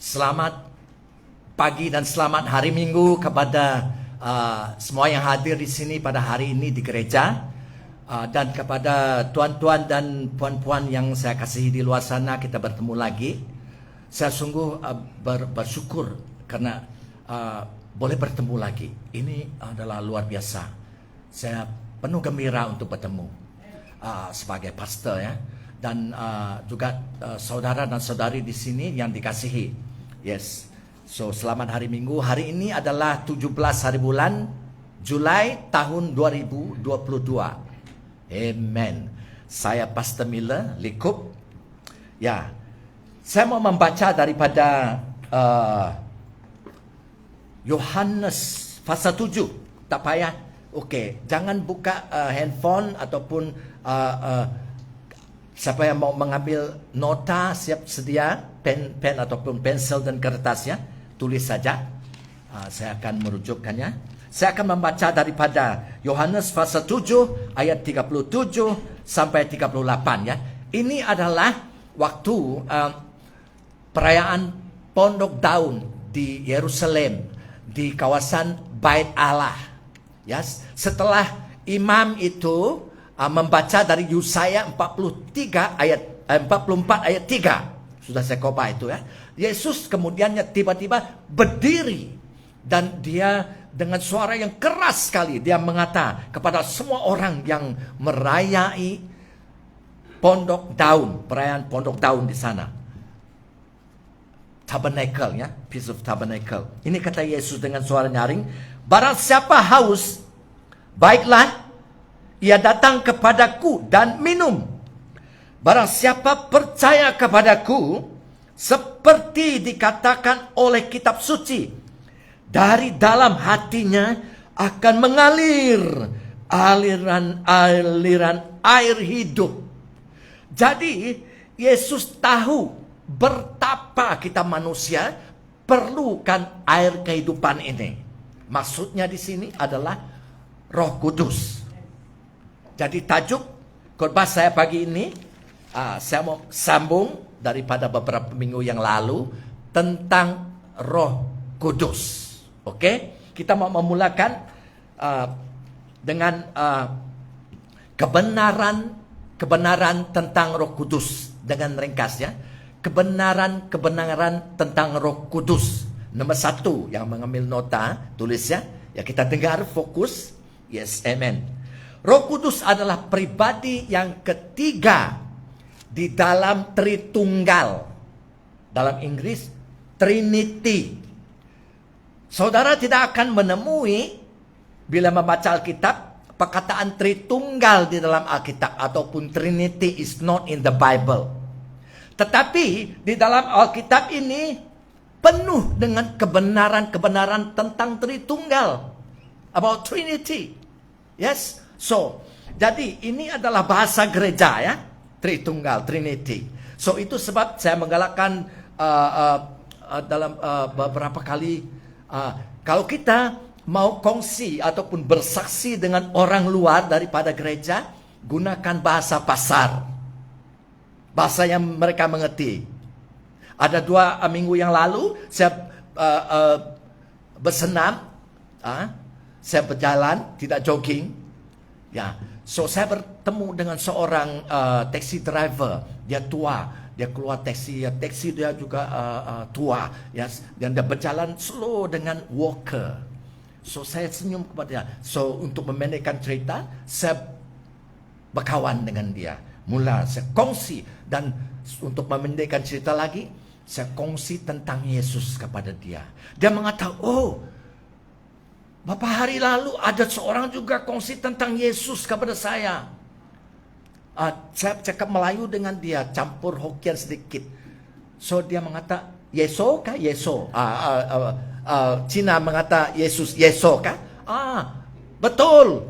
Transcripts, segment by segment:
Selamat pagi dan selamat hari Minggu kepada semua yang hadir di sini pada hari ini di gereja, dan kepada tuan-tuan dan puan-puan yang saya kasihi di luar sana. Kita bertemu lagi. Saya sungguh bersyukur karena boleh bertemu lagi. Ini adalah luar biasa. Saya penuh gembira untuk bertemu sebagai pastor, ya, dan juga saudara dan saudari di sini yang dikasihi. Yes. So, selamat hari Minggu. Hari ini adalah 17 hari bulan Julai tahun 2022. Amen. Saya Pastor Miller Likup. Ya, saya mau membaca daripada Yohanes pasal 7. Tak payah. Okey, jangan buka handphone ataupun siapa yang mau mengambil nota, siap sedia pen ataupun pensel dan kertasnya, tulis saja. Saya akan merujukkannya. Saya akan membaca daripada Yohanes pasal 7 ayat 37 sampai 38, ya. Ini adalah waktu perayaan Pondok Daun di Yerusalem, di kawasan Bait Allah. Yes. Setelah imam itu membaca dari Yesaya 44 ayat 3. Sudah saya kopa itu, ya. Yesus kemudiannya tiba-tiba berdiri dan dia dengan suara yang keras sekali dia mengata kepada semua orang yang merayai Pondok Daun, perayaan Pondok Daun di sana. Tabernacle, ya, piece of tabernacle. Ini kata Yesus dengan suara nyaring, barang siapa haus, baiklah ia datang kepadaku dan minum. Barang siapa percaya kepadaku, seperti dikatakan oleh kitab suci, dari dalam hatinya akan mengalir aliran air hidup. Jadi Yesus tahu betapa kita manusia perlukan air kehidupan ini. Maksudnya di sini adalah Roh Kudus. Jadi tajuk khotbah saya pagi ini, saya mau sambung daripada beberapa minggu yang lalu tentang Roh Kudus. Oke, kita mau memulakan dengan kebenaran tentang Roh Kudus dengan ringkas, ya. Kebenaran tentang Roh Kudus. Nomor 1 yang mengambil nota, tulis, ya. Ya, kita dengar, fokus. Yes, amen. Roh Kudus adalah pribadi yang ketiga di dalam Tritunggal. Dalam Inggris, Trinity. Saudara tidak akan menemui bila membaca Alkitab perkataan Tritunggal di dalam Alkitab ataupun Trinity is not in the Bible. Tetapi di dalam Alkitab ini penuh dengan kebenaran-kebenaran tentang Tritunggal. About Trinity. Yes. So, jadi ini adalah bahasa gereja, ya. Tritunggal, Trinity. So, itu sebab saya menggalakkan dalam beberapa kali, kalau kita mau kongsi ataupun bersaksi dengan orang luar daripada gereja, gunakan bahasa pasar. Bahasa yang mereka mengerti. Ada 2 minggu yang lalu, saya bersenam, saya berjalan, tidak jogging. Ya, so saya bertemu dengan seorang taxi driver. Dia tua, dia keluar taxi dia juga tua, ya, dan dia berjalan slow dengan walker. So saya senyum kepada dia. So untuk memendekkan cerita, saya berkawan dengan dia. Mula saya kongsi, dan untuk memendekkan cerita lagi, saya kongsi tentang Yesus kepada dia. Dia mengatakan, oh, beberapa hari lalu ada seorang juga kongsi tentang Yesus kepada saya. Saya cakap Melayu dengan dia, campur Hokkien sedikit. So dia mengata, Yeso kah? Yeso. Cina mengata Yesus, Yeso kah? Betul.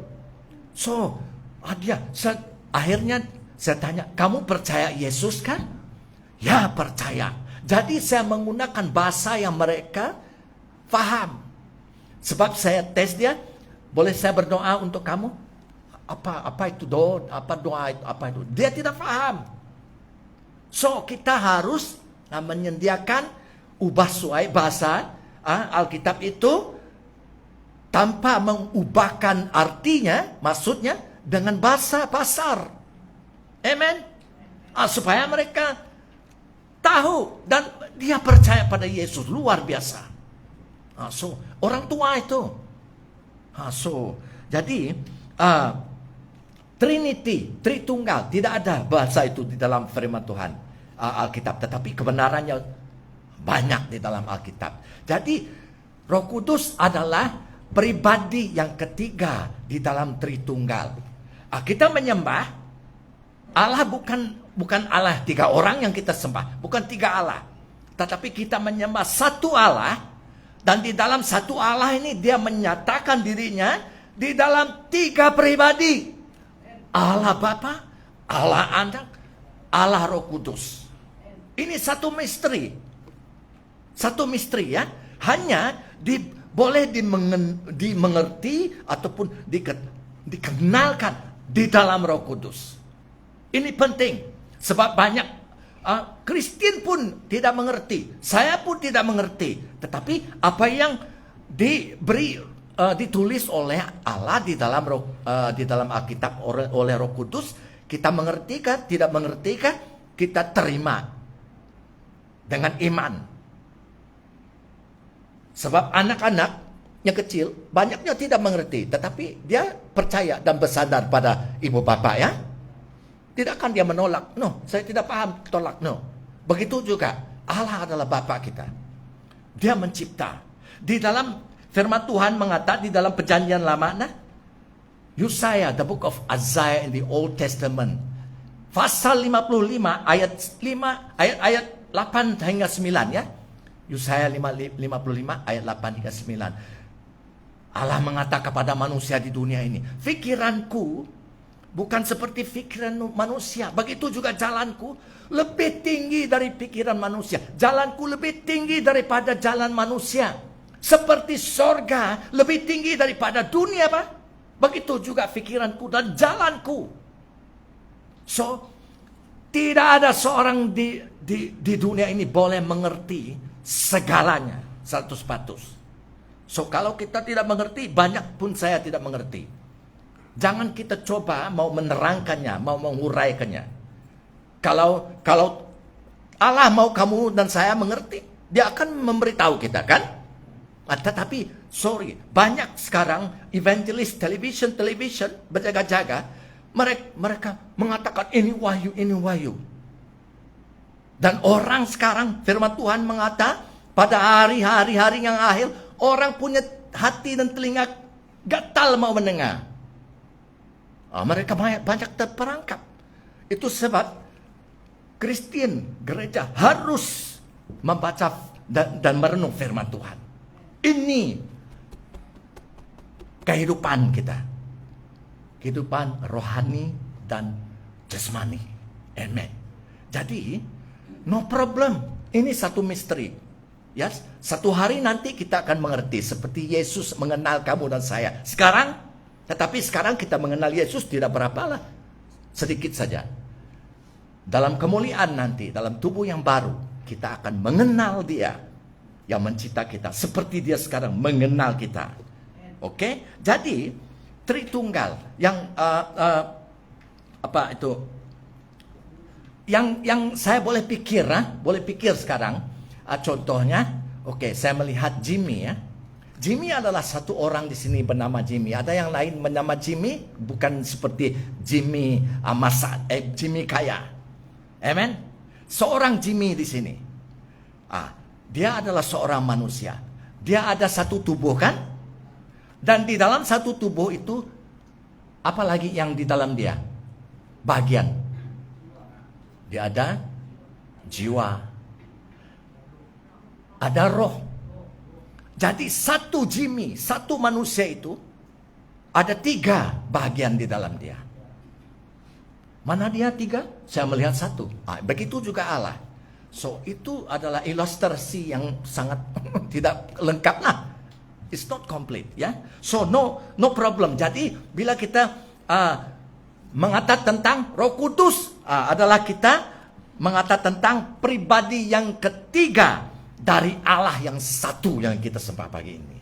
So akhirnya saya tanya, kamu percaya Yesus kan? Ya, percaya. Jadi saya menggunakan bahasa yang mereka faham. Sebab saya tes dia, boleh saya berdoa untuk kamu? Apa itu doa? Apa doa itu? Apa itu? Dia tidak paham. So kita harus menyediakan ubah suai bahasa Alkitab itu tanpa mengubahkan artinya, maksudnya dengan bahasa pasar. Amen. Supaya mereka tahu dan dia percaya pada Yesus luar biasa. So orang tua itu. Jadi Trinity, Tritunggal, tidak ada bahasa itu di dalam firman Tuhan Alkitab, tetapi kebenarannya banyak di dalam Alkitab. Jadi Roh Kudus adalah pribadi yang ketiga di dalam Tritunggal. Kita menyembah Allah bukan Allah 3 orang yang kita sembah, bukan 3 Allah. Tetapi kita menyembah satu Allah, dan di dalam satu Allah ini dia menyatakan dirinya di dalam 3 pribadi. Allah Bapa, Allah Anak, Allah Roh Kudus. Ini satu misteri. Satu misteri ya. Hanya boleh dimengerti ataupun dikenalkan di dalam Roh Kudus. Ini penting. Sebab banyak Kristen pun tidak mengerti. Saya pun tidak mengerti. Tetapi apa yang ditulis oleh Allah di dalam Alkitab oleh Roh Kudus, kita mengerti kah? Tidak mengerti kah? Kita terima dengan iman. Sebab anak-anak yang kecil banyaknya tidak mengerti, tetapi dia percaya dan bersandar pada ibu bapa ya. Tidak akan dia menolak. No, saya tidak paham, tolak. No. Begitu juga Allah adalah Bapa kita. Dia mencipta. Di dalam firman Tuhan mengatakan di dalam perjanjian lama, Yesaya, the book of Isaiah in the Old Testament, pasal 55 ayat 8 hingga 9 ya. Yesaya 55 ayat 8 hingga 9. Allah mengatakan kepada manusia di dunia ini, pikiranku bukan seperti pikiran manusia. Begitu juga jalanku lebih tinggi dari pikiran manusia. Jalanku lebih tinggi daripada jalan manusia. Seperti sorga lebih tinggi daripada dunia, Pak. Begitu juga pikiranku dan jalanku. So, tidak ada seorang di dunia ini boleh mengerti segalanya 100%. So, kalau kita tidak mengerti, banyak pun saya tidak mengerti. Jangan kita coba mau menerangkannya, mau menguraikannya. Kalau Allah mau kamu dan saya mengerti, dia akan memberitahu kita kan? Tetapi, banyak sekarang evangelis television berjaga-jaga, mereka mengatakan ini wahyu. Dan orang sekarang, firman Tuhan mengatakan, pada hari-hari yang akhir, orang punya hati dan telinga gatal mau mendengar. Mereka banyak terperangkap. Itu sebab Kristen, gereja harus membaca dan merenung firman Tuhan. Ini kehidupan kita. Kehidupan rohani dan jasmani. Amen. Jadi, no problem. Ini satu misteri. Yes? Satu hari nanti kita akan mengerti. Seperti Yesus mengenal kamu dan saya. Tetapi sekarang kita mengenal Yesus tidak berapa lah. Sedikit saja. Dalam kemuliaan nanti, dalam tubuh yang baru, kita akan mengenal Dia yang mencipta kita. Seperti Dia sekarang mengenal kita. Oke? Jadi, Tritunggal yang yang saya boleh pikir sekarang, contohnya, saya melihat Jimmy ya. Jimmy adalah satu orang di sini bernama Jimmy. Ada yang lain bernama Jimmy, bukan seperti Jimmy Jimmy kaya. Amen. Seorang Jimmy di sini. Dia adalah seorang manusia. Dia ada satu tubuh kan? Dan di dalam satu tubuh itu, apalagi yang di dalam dia? Bagian. Dia ada jiwa. Ada roh. Jadi satu Jimmy, satu manusia itu, ada 3 bagian di dalam dia. Mana dia 3? Saya melihat 1. Begitu juga Allah. So, itu adalah ilustrasi yang sangat tidak lengkap lah. It's not complete, ya. So, no problem. Jadi, bila kita mengatakan tentang Roh Kudus, adalah kita mengatakan tentang pribadi yang ketiga dari Allah yang satu yang kita sembah pagi ini.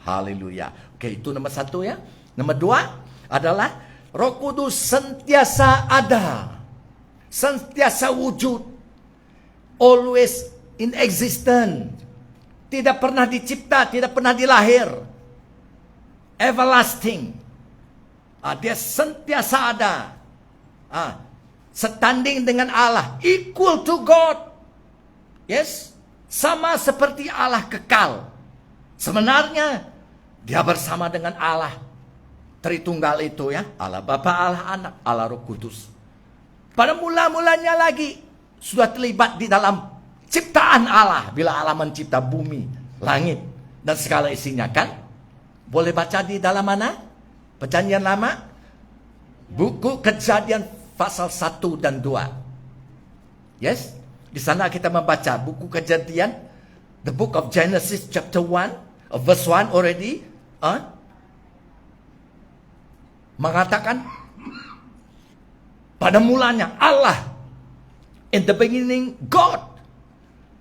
Haleluya. Oke, itu nomor satu ya. Nomor dua adalah Roh Kudus sentiasa ada, sentiasa wujud, always in existence. Tidak pernah dicipta, tidak pernah dilahir. Everlasting. Dia sentiasa ada. Standing dengan Allah, equal to God. Yes, sama seperti Allah kekal. Sebenarnya dia bersama dengan Allah Tritunggal itu ya, Allah Bapa, Allah Anak, Allah Roh Kudus. Pada mula-mulanya lagi sudah terlibat di dalam ciptaan Allah. Bila Allah mencipta bumi, langit, dan segala isinya kan. Boleh baca di dalam mana? Perjanjian Lama. Buku Kejadian pasal 1 dan 2. Yes. Di sana kita membaca buku Kejadian. The book of Genesis chapter 1. Verse 1 already. Mengatakan. Pada mulanya Allah. In the beginning God.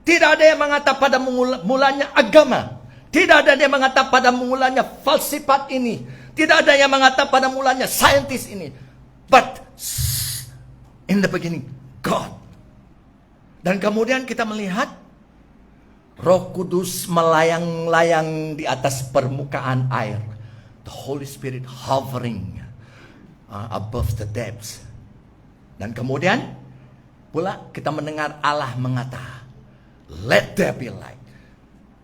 Tidak ada yang mengatakan pada mulanya agama. Tidak ada yang mengatakan pada mulanya falsafat ini. Tidak ada yang mengatakan pada mulanya saintis ini. But in the beginning God. Dan kemudian kita melihat Roh Kudus melayang-layang di atas permukaan air. The Holy Spirit hovering above the depths. Dan kemudian pula kita mendengar Allah mengatakan, let there be light.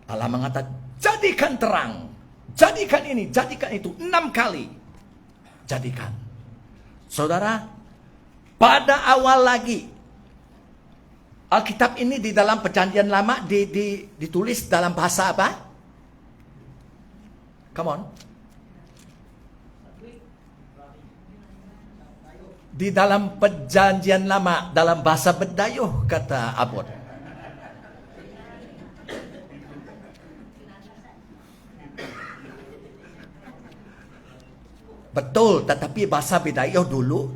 Allah mengatakan, jadikan terang. Jadikan ini, jadikan itu. 6 kali. Jadikan. Saudara, pada awal lagi, Alkitab ini di dalam Perjanjian Lama ditulis dalam bahasa apa? Come on. Di dalam Perjanjian Lama, dalam bahasa Bedayuh, kata Abot. Betul, tetapi bahasa Bedayuh dulu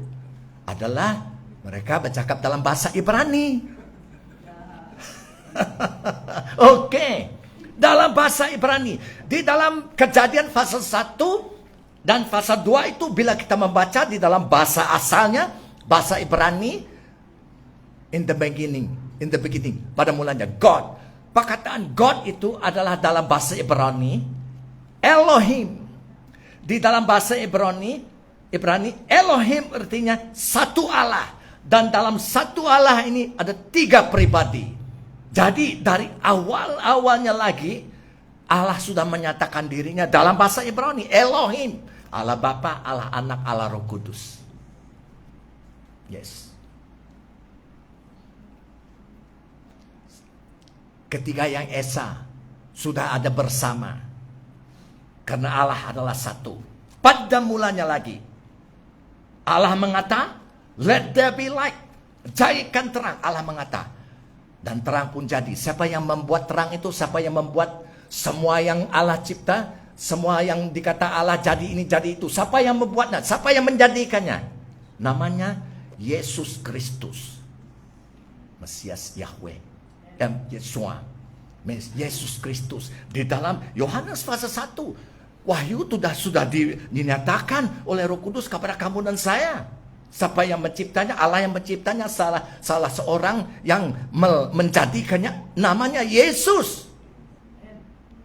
adalah mereka bercakap dalam bahasa Ibrani. Oke. Dalam bahasa Ibrani. Di dalam Kejadian pasal 1 dan pasal 2 itu bila kita membaca di dalam bahasa asalnya, bahasa Ibrani, in the beginning, pada mulanya God. Perkataan God itu adalah dalam bahasa Ibrani Elohim. Di dalam bahasa Ibrani Elohim artinya satu Allah. Dan dalam satu Allah ini ada 3 pribadi. Jadi dari awal-awalnya lagi Allah sudah menyatakan dirinya dalam bahasa Ibrani Elohim. Allah Bapa, Allah Anak, Allah Roh Kudus. Yes. Ketiga yang esa sudah ada bersama. Karena Allah adalah satu. Pada mulanya lagi. Allah mengata, let there be light. Jadikan terang. Allah mengata. Dan terang pun jadi. Siapa yang membuat terang itu? Siapa yang membuat semua yang Allah cipta? Semua yang dikata Allah jadi ini, jadi itu. Siapa yang membuatnya? Siapa yang menjadikannya? Namanya Yesus Kristus. Mesias Yahweh. Yeshua. Yesus Kristus. Di dalam Yohanes pasal 1. Wahyu sudah dinyatakan oleh Roh Kudus kepada kamu dan saya. Siapa yang menciptanya? Allah yang menciptanya. Salah seorang yang menjadikannya. Namanya Yesus.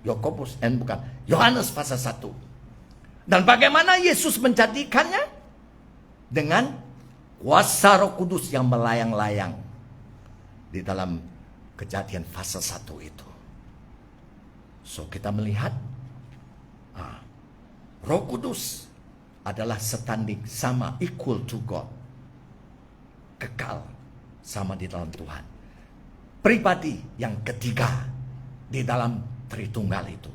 Yakobus, bukan. Yohanes pasal 1. Dan bagaimana Yesus menjadikannya? Dengan kuasa Roh Kudus yang melayang-layang. Di dalam Kejadian pasal 1 itu. So kita melihat. Roh Kudus adalah standing sama, equal to God. Kekal sama di dalam Tuhan. Pribadi yang ketiga di dalam Tritunggal itu.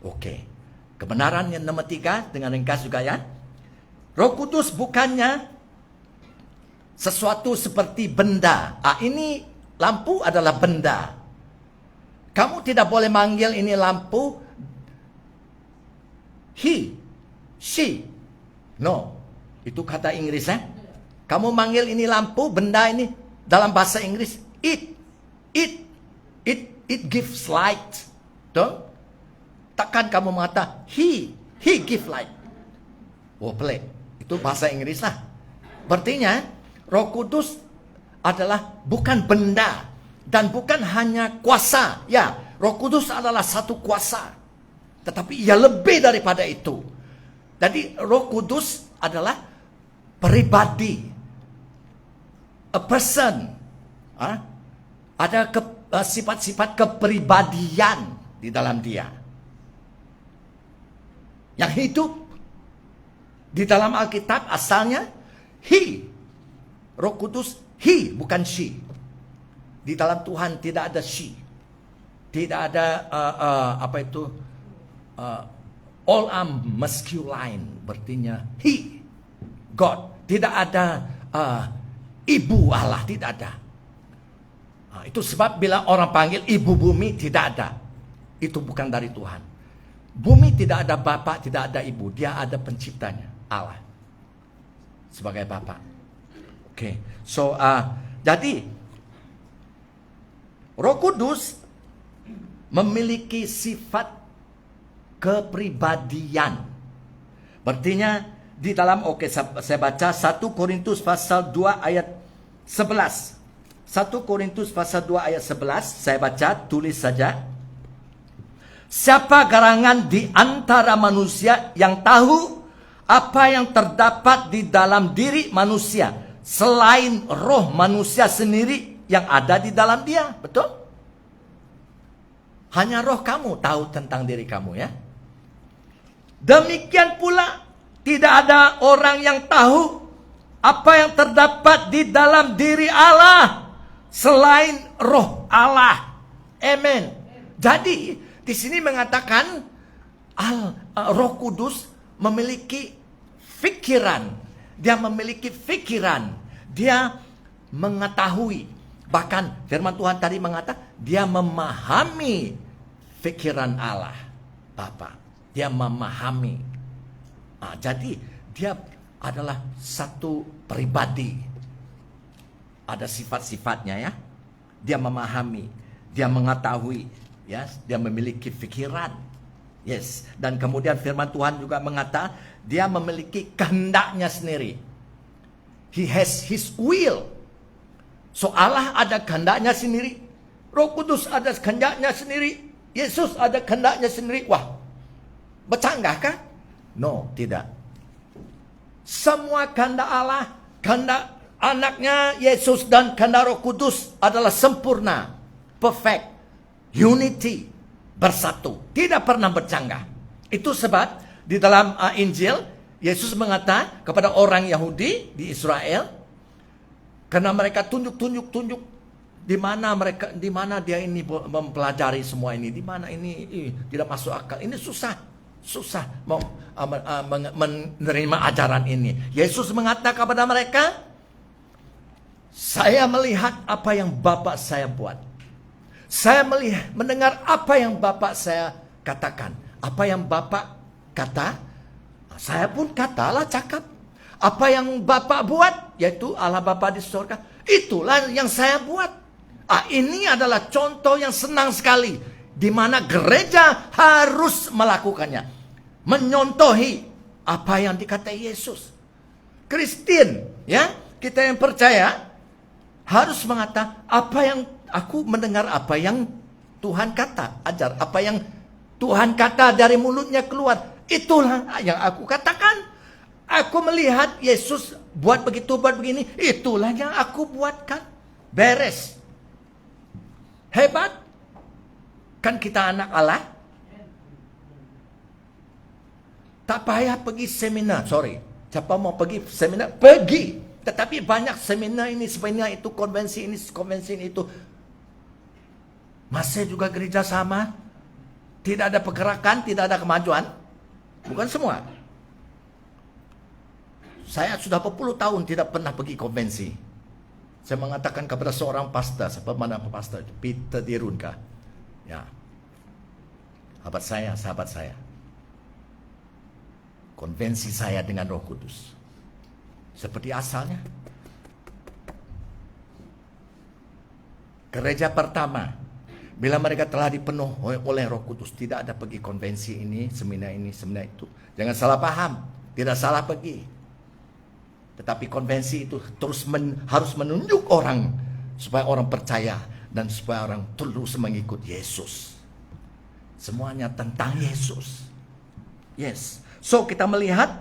Oke. Kebenaran yang nomor 3 dengan ringkas juga ya. Roh Kudus bukannya sesuatu seperti benda. Ini lampu adalah benda. Kamu tidak boleh manggil ini lampu he, she. No. Itu kata Inggris ya. Kamu manggil ini lampu, benda ini dalam bahasa Inggris it it gives light. Tuh? Takkan kamu mengatakan, he give light. Oh, pelik. Itu bahasa Inggris lah. Berartinya, Roh Kudus adalah bukan benda dan bukan hanya kuasa. Ya, Roh Kudus adalah satu kuasa. Tetapi ia lebih daripada itu. Jadi Roh Kudus adalah pribadi. A person. Ada sifat-sifat kepribadian di dalam dia. Yang hidup di dalam Alkitab asalnya he. Roh Kudus he, bukan she. Di dalam Tuhan tidak ada she. Tidak ada all are masculine, berartinya he, God. Tidak ada ibu Allah, tidak ada. Itu sebab bila orang panggil ibu bumi, tidak ada. Itu bukan dari Tuhan. Bumi tidak ada bapak, tidak ada ibu. Dia ada penciptanya, Allah. Sebagai bapak. Oke. So, jadi Roh Kudus memiliki sifat kepribadian. Berartinya di dalam, saya baca 1 Korintus pasal 2 ayat 11. 1 Korintus pasal 2 ayat 11, saya baca, tulis saja. Siapa gerangan di antara manusia yang tahu apa yang terdapat di dalam diri manusia selain roh manusia sendiri yang ada di dalam dia? Betul? Hanya roh kamu tahu tentang diri kamu, ya. Demikian pula tidak ada orang yang tahu apa yang terdapat di dalam diri Allah selain roh Allah. Amen. Jadi di sini mengatakan Roh Kudus memiliki pikiran. Dia memiliki pikiran. Dia mengetahui. Bahkan firman Tuhan tadi mengatakan dia memahami pikiran Allah Bapa. Dia memahami. Jadi dia adalah satu pribadi. Ada sifat-sifatnya, ya. Dia memahami, dia mengetahui, ya, dia memiliki pikiran. Yes, dan kemudian firman Tuhan juga mengatakan dia memiliki kehendaknya sendiri. He has his will. So Allah ada kehendaknya sendiri, Roh Kudus ada kehendaknya sendiri, Yesus ada kehendaknya sendiri. Wah, bercanggahkah? No, tidak. Semua kehendak Allah, kehendak anaknya Yesus dan kehendak Roh Kudus adalah sempurna, perfect, unity, bersatu, tidak pernah bercanggah. Itu sebab di dalam Injil Yesus mengatakan kepada orang Yahudi di Israel, karena mereka tunjuk di mana dia ini mempelajari semua ini, di mana ini tidak masuk akal, ini susah mau menerima ajaran ini. Yesus mengatakan kepada mereka, saya melihat apa yang Bapa saya buat. Saya mendengar apa yang Bapa saya katakan. Apa yang Bapa kata, saya pun katalah cakap. Apa yang Bapa buat, yaitu Allah Bapa di surga, itulah yang saya buat. Ini adalah contoh yang senang sekali, di mana gereja harus melakukannya. Menyontohi apa yang dikatai Yesus. Kristen, ya, kita yang percaya harus mengatakan apa yang aku mendengar, apa yang Tuhan kata, ajar, apa yang Tuhan kata dari mulutnya keluar, itulah yang aku katakan. Aku melihat Yesus buat begitu, buat begini, itulah yang aku buatkan. Beres. Hebat. Kan kita anak Allah. Tak payah pergi seminar, siapa mau pergi seminar, pergi. Tetapi banyak seminar ini, seminar itu, konvensi ini itu. Masih juga gereja sama. Tidak ada pergerakan, tidak ada kemajuan. Bukan semua. Saya sudah berpuluh tahun tidak pernah pergi konvensi. Saya mengatakan kepada seorang pastor, siapa mana pastor itu, Peter Dirunka. Ya. Sahabat saya. Konvensi saya dengan Roh Kudus. Seperti asalnya. Gereja pertama Bila mereka telah dipenuhi oleh Roh Kudus, tidak ada pergi konvensi ini, seminar itu. Jangan salah paham, tidak salah pergi. Tetapi konvensi itu terus harus menunjuk orang supaya orang percaya dan supaya orang terus mengikut Yesus. Semuanya tentang Yesus. Yes. So kita melihat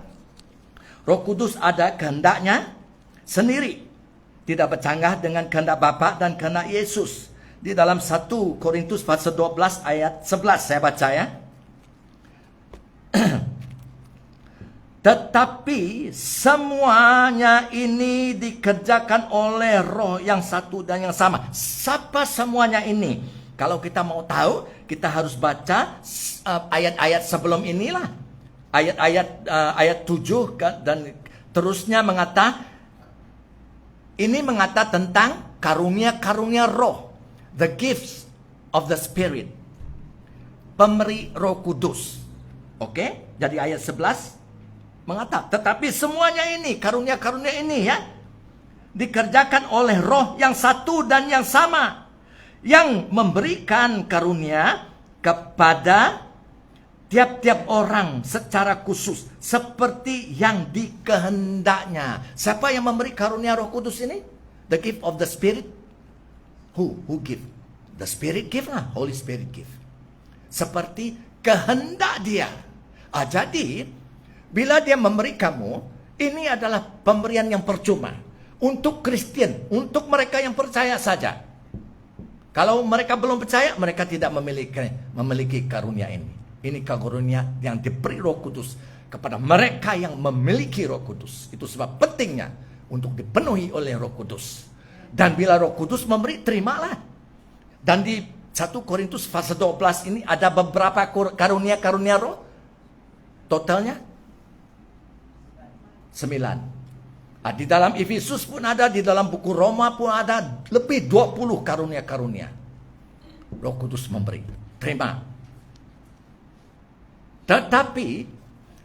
Roh Kudus ada kehendaknya sendiri. Tidak bercanggah dengan kehendak Bapa dan kehendak Yesus. Di dalam 1 Korintus pasal 12 ayat 11 saya baca ya. Tetapi semuanya ini dikerjakan oleh Roh yang satu dan yang sama. Siapa semuanya ini? Kalau kita mau tahu, kita harus baca ayat-ayat sebelum inilah. Ayat 7 dan terusnya ini mengata tentang karunia-karunia Roh. The gifts of the Spirit. Pemberi Roh Kudus. Oke? Jadi ayat 11 mengatakan, tetapi semuanya ini, karunia-karunia ini ya, dikerjakan oleh Roh yang satu dan yang sama, yang memberikan karunia kepada tiap-tiap orang secara khusus, seperti yang dikehendaknya. Siapa yang memberi karunia Roh Kudus ini? The gift of the Spirit. Who give? The Spirit give lah. Holy Spirit give. Seperti kehendak dia. Jadi, bila dia memberi kamu, ini adalah pemberian yang percuma. Untuk Kristen, untuk mereka yang percaya saja. Kalau mereka belum percaya, mereka tidak memiliki karunia ini. Ini karunia yang diberi Roh Kudus kepada mereka yang memiliki Roh Kudus. Itu sebab pentingnya untuk dipenuhi oleh Roh Kudus. Dan bila Roh Kudus memberi, terimalah. Dan di 1 Korintus pasal 12 ini ada beberapa karunia-karunia Roh. Totalnya 9. Di dalam Efesus pun ada, di dalam buku Roma pun ada lebih 20 karunia-karunia. Roh Kudus memberi. Terima. Tetapi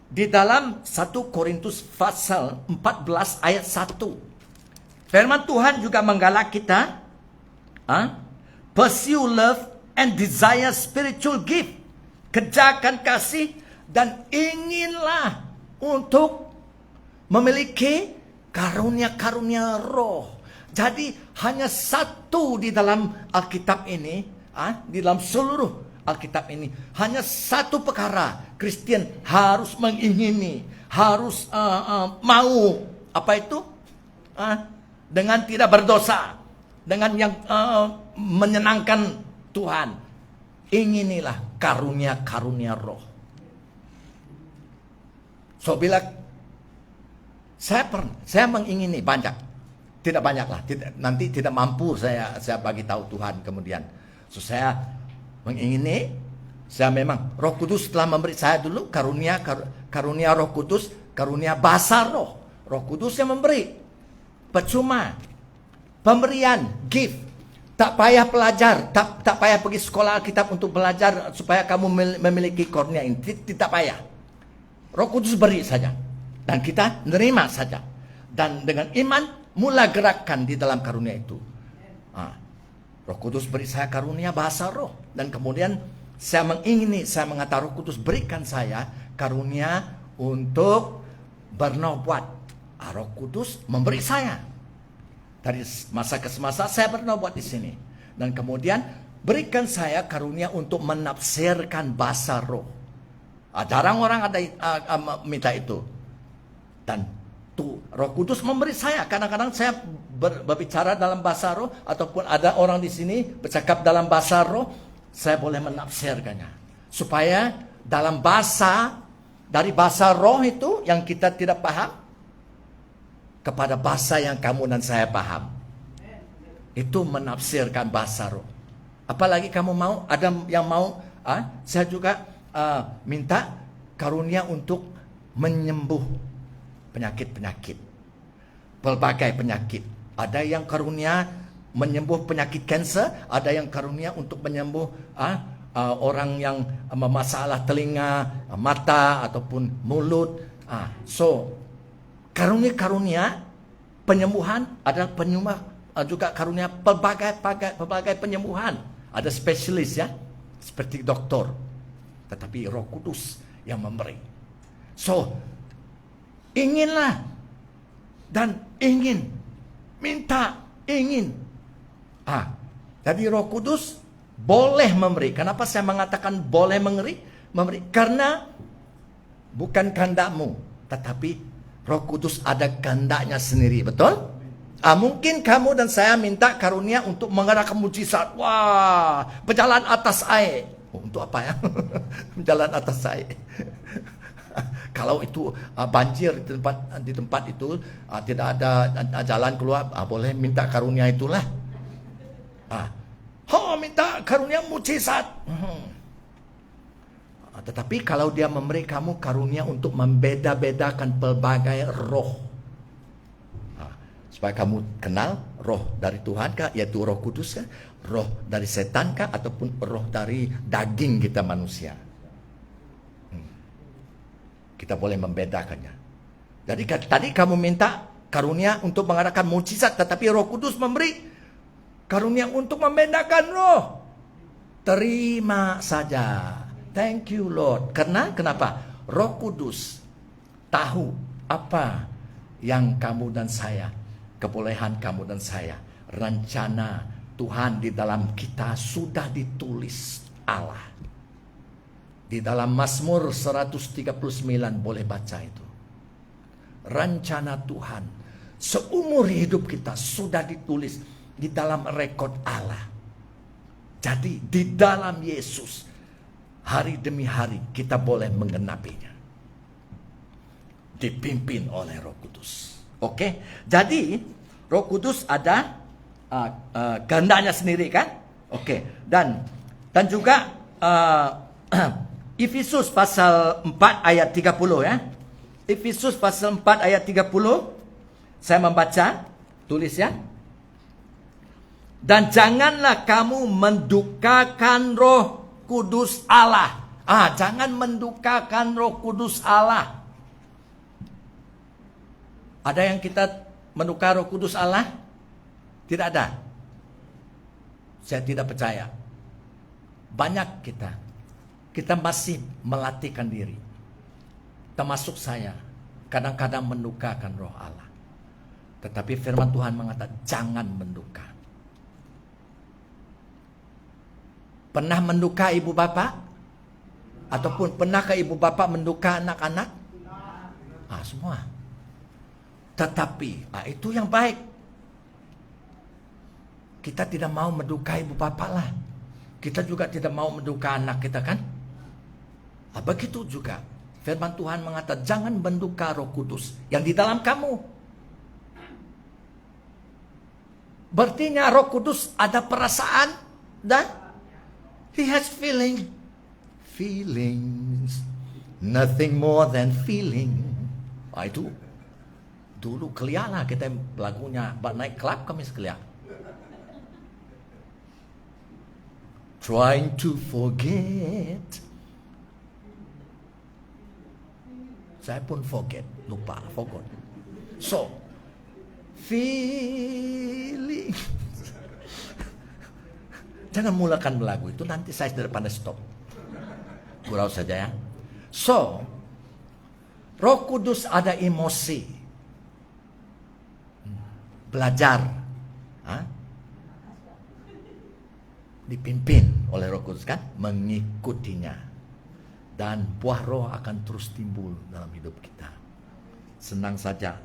di dalam 1 Korintus pasal 14 ayat 1. Firman Tuhan juga menggalak kita, pursue love and desire spiritual gift. Kerjakan kasih dan inginlah untuk memiliki karunia-karunia Roh. Jadi hanya satu di dalam Alkitab ini, di dalam seluruh Alkitab ini, hanya satu perkara Kristen harus mengingini, harus mau, apa itu? Dengan tidak berdosa, dengan yang menyenangkan Tuhan. Inginilah karunia-karunia Roh. So bila saya mengingini banyak, tidak banyaklah, nanti tidak mampu saya bagi tahu Tuhan kemudian. So saya mengingini, saya memang Roh Kudus telah memberi saya dulu karunia Roh Kudus, karunia bahasa Roh. Roh Kudus yang memberi. Percuma. Pemberian, gift. Tak payah pelajar, tak payah pergi sekolah Alkitab untuk belajar supaya kamu memiliki karunia ini. Tidak payah. Roh Kudus beri saja. Dan kita menerima saja. Dan dengan iman, mula gerakkan di dalam karunia itu. Roh Kudus beri saya karunia bahasa Roh. Dan kemudian saya mengatakan Roh Kudus berikan saya karunia untuk bernubuat. Roh Kudus memberi saya. Dari masa ke semasa saya bernubuat di sini. Dan kemudian berikan saya karunia untuk menafsirkan bahasa Roh. Jarang orang ada minta itu. Dan Roh Kudus memberi saya. Kadang-kadang saya berbicara dalam bahasa Roh, ataupun ada orang di sini bercakap dalam bahasa Roh, saya boleh menafsirkannya. Supaya dalam dari bahasa Roh itu yang kita tidak paham, kepada bahasa yang kamu dan saya paham. Itu menafsirkan bahasa Roh. Apalagi kamu mau, ada yang mau, saya juga minta karunia untuk menyembuh penyakit-penyakit. Berbagai penyakit. Ada yang karunia menyembuh penyakit kanser, ada yang karunia untuk menyembuh orang yang masalah telinga, mata, ataupun mulut. So, karunia penyembuhan adalah juga karunia pelbagai penyembuhan. Ada spesialis ya, seperti doktor. Tetapi Roh Kudus yang memberi. So, inginlah dan ingin, minta, ingin. Jadi Roh Kudus boleh memberi. Kenapa saya mengatakan boleh memberi? Karena bukan kehendakmu, tetapi Roh Kudus ada kehendaknya sendiri, betul? Mungkin kamu dan saya minta karunia untuk mengadakan mujizat. Wah, berjalan atas air. Untuk apa ya? Berjalan atas air. Kalau itu banjir di tempat itu tidak ada jalan keluar, boleh minta karunia itulah. Minta karunia mujizat. Tetapi kalau dia memberi kamu karunia untuk membeda-bedakan pelbagai roh, supaya kamu kenal roh dari Tuhan kah, yaitu Roh Kudus kah, roh dari setan kah, ataupun roh dari daging kita manusia. Kita boleh membedakannya. Jadi tadi kamu minta karunia untuk mengadakan mujizat, tetapi Roh Kudus memberi karunia untuk membedakan roh. Terima saja. Thank you Lord. Kenapa? Roh Kudus tahu apa yang kamu dan saya, kebolehan kamu dan saya, rencana Tuhan di dalam kita sudah ditulis Allah. Di dalam Mazmur 139 boleh baca itu. Rencana Tuhan seumur hidup kita sudah ditulis di dalam rekod Allah. Jadi di dalam Yesus hari demi hari kita boleh menggenapinya. Dipimpin oleh Roh Kudus. Oke, jadi Roh Kudus ada kehendaknya sendiri kan? Oke, dan juga Efesus pasal 4 ayat 30 ya. Efesus pasal 4 ayat 30 saya membaca, tulis ya. Dan janganlah kamu mendukakan Roh Kudus Allah. Jangan mendukakan Roh Kudus Allah. Ada yang kita menukar Roh Kudus Allah? Tidak ada. Saya tidak percaya. Banyak kita masih melatihkan diri. Termasuk saya, kadang-kadang mendukakan Roh Allah. Tetapi firman Tuhan mengatakan jangan menduka. Pernah menduka ibu bapak? Ataupun pernahkah ibu bapak menduka anak-anak? Semua. Tetapi itu yang baik. Kita tidak mau menduka ibu bapak lah. Kita juga tidak mau menduka anak kita kan? Begitu juga firman Tuhan mengatakan jangan menduka Roh Kudus yang di dalam kamu. Berarti Roh Kudus ada perasaan dan He has feelings, nothing more than feeling. Itu dulu kelihatan kita lagunya naik klub kami sekalian. Trying to forget. Saya pun forgot. So, feeling. Jangan mulakan lagu itu, nanti saya sudah pandai stop. Gurau saja ya. So, Roh Kudus ada emosi. Belajar. Dipimpin oleh Roh Kudus kan? Mengikutinya. Dan buah roh akan terus timbul dalam hidup kita. Senang saja.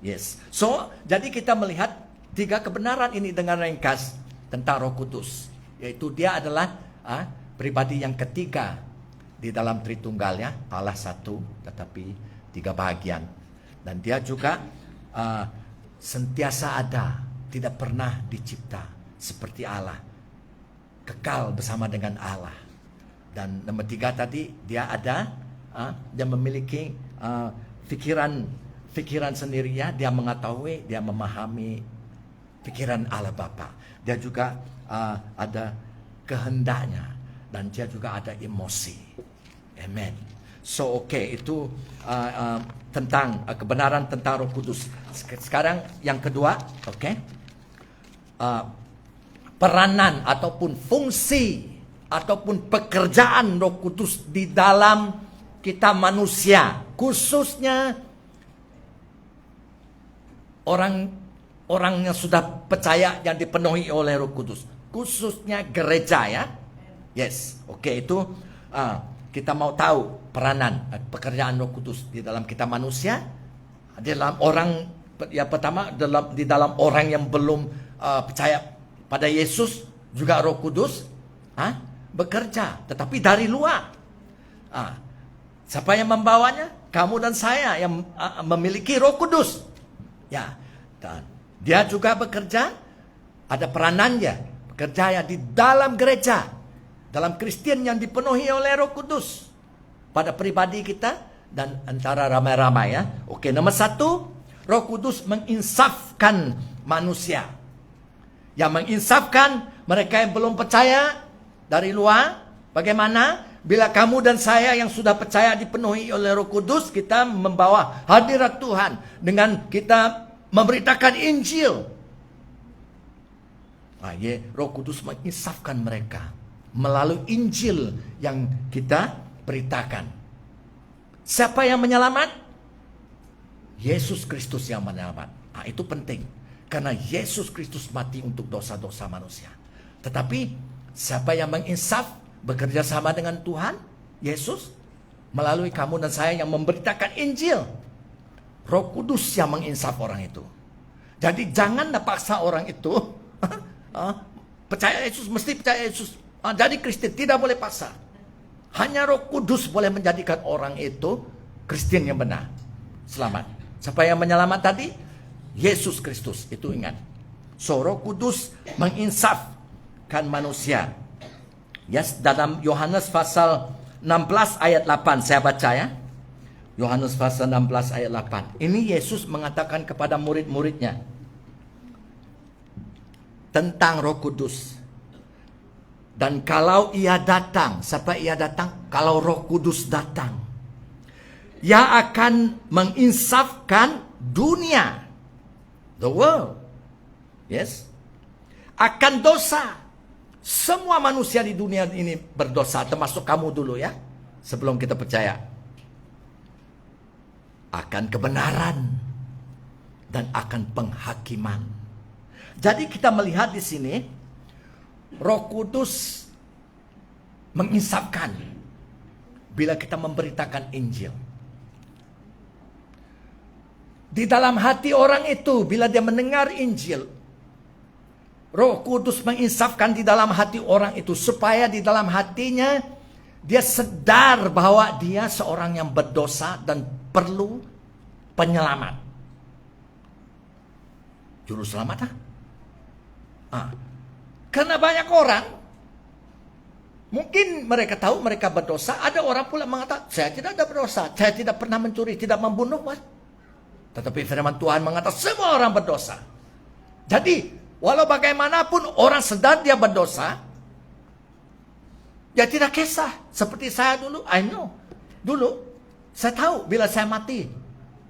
Yes. So, jadi kita melihat 3 kebenaran ini dengan ringkas tentang Roh Kudus. Yaitu dia adalah pribadi yang ketiga di dalam Tritunggalnya, Allah satu tetapi 3 bagian. Dan dia juga sentiasa ada, tidak pernah dicipta seperti Allah, kekal bersama dengan Allah. Dan nomor 3 tadi dia ada, dia memiliki pikiran sendirinya, dia mengetahui, dia memahami pikiran Allah Bapa. Dia juga ada kehendaknya dan dia juga ada emosi. Amen. So itu tentang kebenaran tentang Roh Kudus. Sekarang yang kedua, peranan ataupun fungsi ataupun pekerjaan Roh Kudus di dalam kita manusia, khususnya orang yang sudah percaya yang dipenuhi oleh Roh Kudus, khususnya gereja ya. Yes, oke, itu kita mau tahu peranan pekerjaan Roh Kudus di dalam kita manusia, di dalam orang yang pertama di dalam orang yang belum percaya pada Yesus juga Roh Kudus bekerja, tetapi dari luar. Siapa yang membawanya? Kamu dan saya yang memiliki Roh Kudus. Ya, dan dia juga bekerja, ada peranannya, bekerja ya di dalam gereja, dalam Kristen yang dipenuhi oleh Roh Kudus pada pribadi kita dan antara ramai-ramai ya. Oke, nomor 1, Roh Kudus menginsafkan manusia. Yang menginsafkan mereka yang belum percaya dari luar. Bagaimana? Bila kamu dan saya yang sudah percaya dipenuhi oleh Roh Kudus, kita membawa hadirat Tuhan dengan kita memberitakan Injil. Roh Kudus menginsafkan mereka melalui Injil yang kita beritakan. Siapa yang menyelamat? Yesus Kristus yang menyelamat. Itu penting. Karena Yesus Kristus mati untuk dosa-dosa manusia. Tetapi siapa yang menginsaf bekerja sama dengan Tuhan Yesus melalui kamu dan saya yang memberitakan Injil. Roh Kudus yang menginsaf orang itu. Jadi janganlah paksa orang itu percaya Yesus, mesti percaya Yesus. Jadi Kristen tidak boleh paksa. Hanya Roh Kudus boleh menjadikan orang itu Kristen yang benar, selamat. Siapa yang menyelamat tadi? Yesus Kristus, itu ingat. So Roh Kudus menginsafkan manusia. Yes, dalam Yohanes pasal 16 ayat 8 saya baca ya. Yohanes pasal 16 ayat 8. Ini Yesus mengatakan kepada murid-muridnya tentang Roh Kudus. Dan kalau ia datang, siapa ia datang? Kalau Roh Kudus datang, ia akan menginsafkan dunia, the world, yes, akan dosa. Semua manusia di dunia ini berdosa, termasuk kamu dulu ya, sebelum kita percaya. Akan kebenaran dan akan penghakiman. Jadi kita melihat di sini Roh Kudus menginsafkan bila kita memberitakan Injil. Di dalam hati orang itu bila dia mendengar Injil, Roh Kudus menginsafkan di dalam hati orang itu supaya di dalam hatinya dia sadar bahwa dia seorang yang berdosa dan perlu penyelamat. Juru selamat karena banyak orang mungkin mereka tahu mereka berdosa. Ada orang pula mengatakan, saya tidak ada berdosa, saya tidak pernah mencuri, tidak membunuh. Tetapi firman Tuhan mengatakan semua orang berdosa. Jadi walau bagaimanapun orang sadar dia berdosa, dia tidak kisah. Seperti saya dulu, I know. Dulu, saya tahu bila saya mati,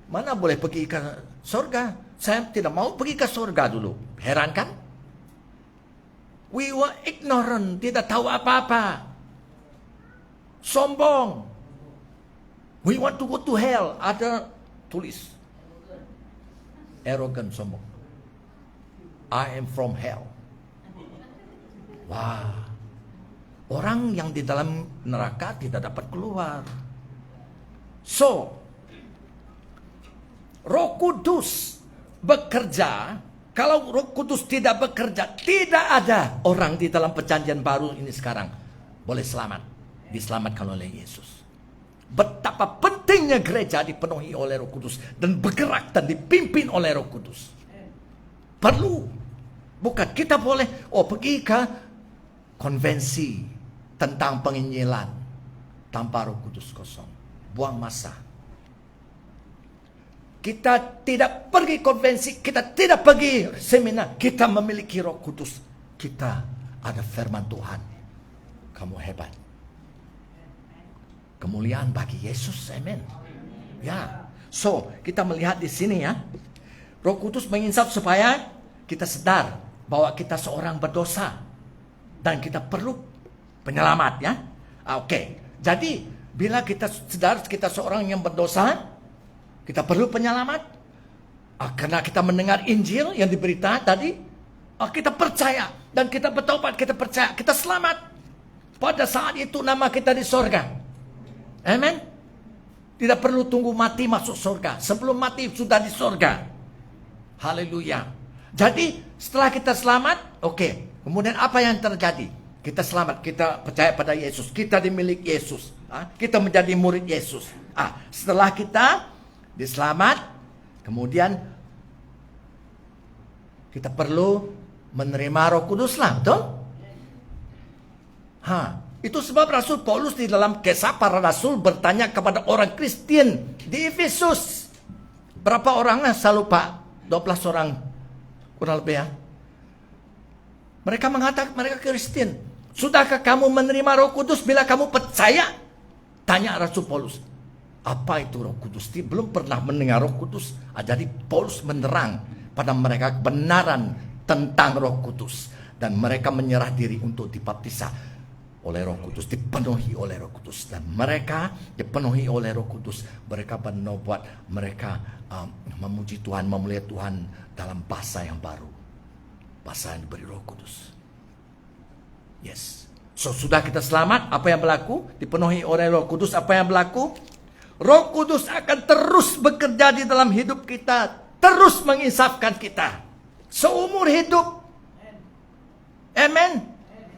mana boleh pergi ke surga. Saya tidak mau pergi ke surga dulu. Heran kan? We were ignorant, tidak tahu apa-apa. Sombong. We want to go to hell. Ada tulis. Arrogant, sombong. I am from hell. Wah. Orang yang di dalam neraka tidak dapat keluar. So, Roh Kudus bekerja. Kalau Roh Kudus tidak bekerja, tidak ada orang di dalam perjanjian baru ini sekarang boleh selamat, diselamatkan oleh Yesus. Betapa pentingnya gereja dipenuhi oleh Roh Kudus dan bergerak dan dipimpin oleh Roh Kudus. Perlu. Bukan kita boleh pergi ke konvensi tentang penginjilan tanpa Roh Kudus, kosong. Buang masa. Kita tidak pergi konvensi, kita tidak pergi seminar. Kita memiliki Roh Kudus. Kita ada firman Tuhan. Kamu hebat. Kemuliaan bagi Yesus, amin. Ya. So, kita melihat di sini ya. Roh Kudus menginsaf supaya kita sadar bahwa kita seorang berdosa dan kita perlu penyelamat, ya. Oke. Jadi bila kita sadar kita seorang yang berdosa, kita perlu penyelamat. Karena kita mendengar Injil yang diberita tadi, kita percaya dan kita bertobat, kita percaya, kita selamat. Pada saat itu nama kita di sorga. Amen. Tidak perlu tunggu mati masuk sorga. Sebelum mati sudah di sorga. Haleluya. Jadi setelah kita selamat, oke. Kemudian apa yang terjadi? Kita selamat, kita percaya pada Yesus, kita dimiliki Yesus, kita menjadi murid Yesus. Setelah kita diselamat, kemudian kita perlu menerima Roh Kudus lah, betul? Itu sebab Rasul Paulus di dalam Kisah Para Rasul bertanya kepada orang Kristen di Efesus. Berapa orangnya? Saya lupa. 12 orang. Kurang lebih, ya. Mereka mengatakan mereka Kristen. Sudahkah kamu menerima Roh Kudus bila kamu percaya? Tanya Rasul Paulus. Apa itu Roh Kudus? Dia belum pernah mendengar Roh Kudus. Jadi Paulus menerang pada mereka kebenaran tentang Roh Kudus. Dan mereka menyerah diri untuk dibaptis oleh Roh Kudus, dipenuhi oleh Roh Kudus, dan mereka dipenuhi oleh Roh Kudus. Mereka bernubuat, mereka memuji Tuhan, memuliakan Tuhan dalam bahasa yang baru, bahasa yang diberi Roh Kudus. Yes. So sudah kita selamat, apa yang berlaku? Dipenuhi oleh Roh Kudus, apa yang berlaku? Roh Kudus akan terus bekerja di dalam hidup kita, terus menginsafkan kita seumur hidup. Amen.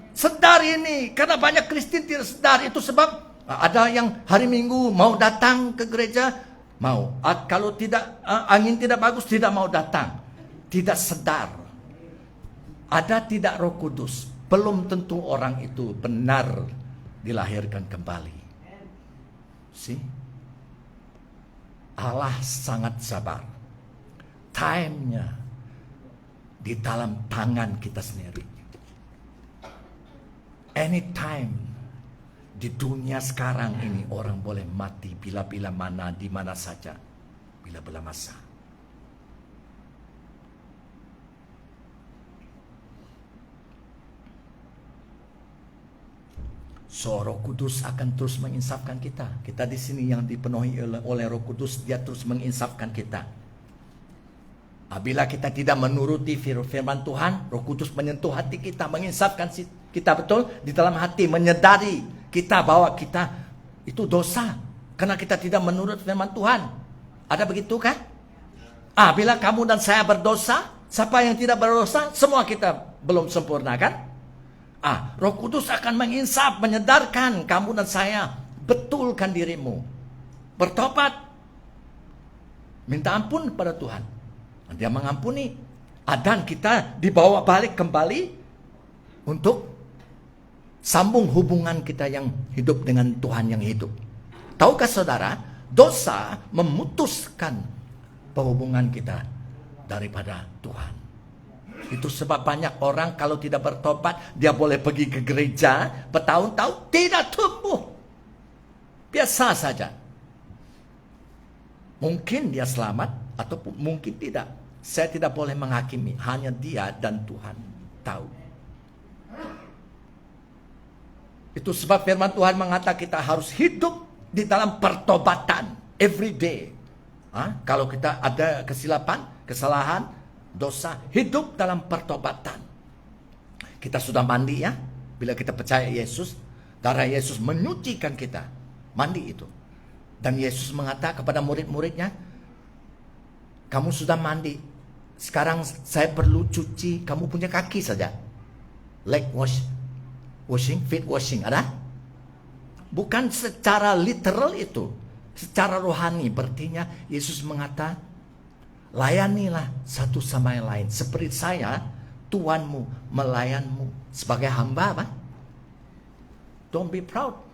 Sedar ini, karena banyak Kristen tidak sedar. Itu sebab ada yang hari Minggu mau datang ke gereja, mau. Kalau tidak, angin tidak bagus, tidak mau datang. Tidak sedar. Ada tidak Roh Kudus, belum tentu orang itu benar dilahirkan kembali. See? Allah sangat sabar. Time-nya di dalam tangan kita sendiri. Anytime di dunia sekarang ini orang boleh mati bila-bila mana, di mana saja, bila-bila masa. So Roh Kudus akan terus menginsafkan kita. Kita di sini yang dipenuhi oleh Roh Kudus, dia terus menginsafkan kita. Bila kita tidak menuruti firman Tuhan, Roh Kudus menyentuh hati kita, menginsafkan kita, betul, di dalam hati, menyadari kita bahwa kita itu dosa karena kita tidak menurut firman Tuhan. Ada begitu kan? Bila kamu dan saya berdosa, siapa yang tidak berdosa? Semua kita belum sempurna kan? Roh Kudus akan menginsaf, menyadarkan kamu dan saya, betulkan dirimu, bertobat, minta ampun kepada Tuhan. Dia mengampuni, dan kita dibawa balik kembali untuk sambung hubungan kita yang hidup dengan Tuhan yang hidup. Tahukah saudara, dosa memutuskan hubungan kita daripada Tuhan. Itu sebab banyak orang kalau tidak bertobat, dia boleh pergi ke gereja bertahun-tahun, tidak tumbuh. Biasa saja. Mungkin dia selamat, ataupun mungkin tidak. Saya tidak boleh menghakimi, hanya dia dan Tuhan tahu. Itu sebab firman Tuhan mengatakan kita harus hidup di dalam pertobatan every day. Kalau kita ada kesilapan, kesalahan, dosa, hidup dalam pertobatan. Kita sudah mandi, ya. Bila kita percaya Yesus, darah Yesus menyucikan kita. Mandi itu. Dan Yesus mengatakan kepada murid-muridnya, kamu sudah mandi, sekarang saya perlu cuci kamu punya kaki saja. Leg washing, feet washing, ada? Bukan secara literal itu, secara rohani. Berartinya Yesus mengatakan, layanilah satu sama yang lain seperti saya, Tuhanmu, melayanmu sebagai hamba, apa? Don't be proud.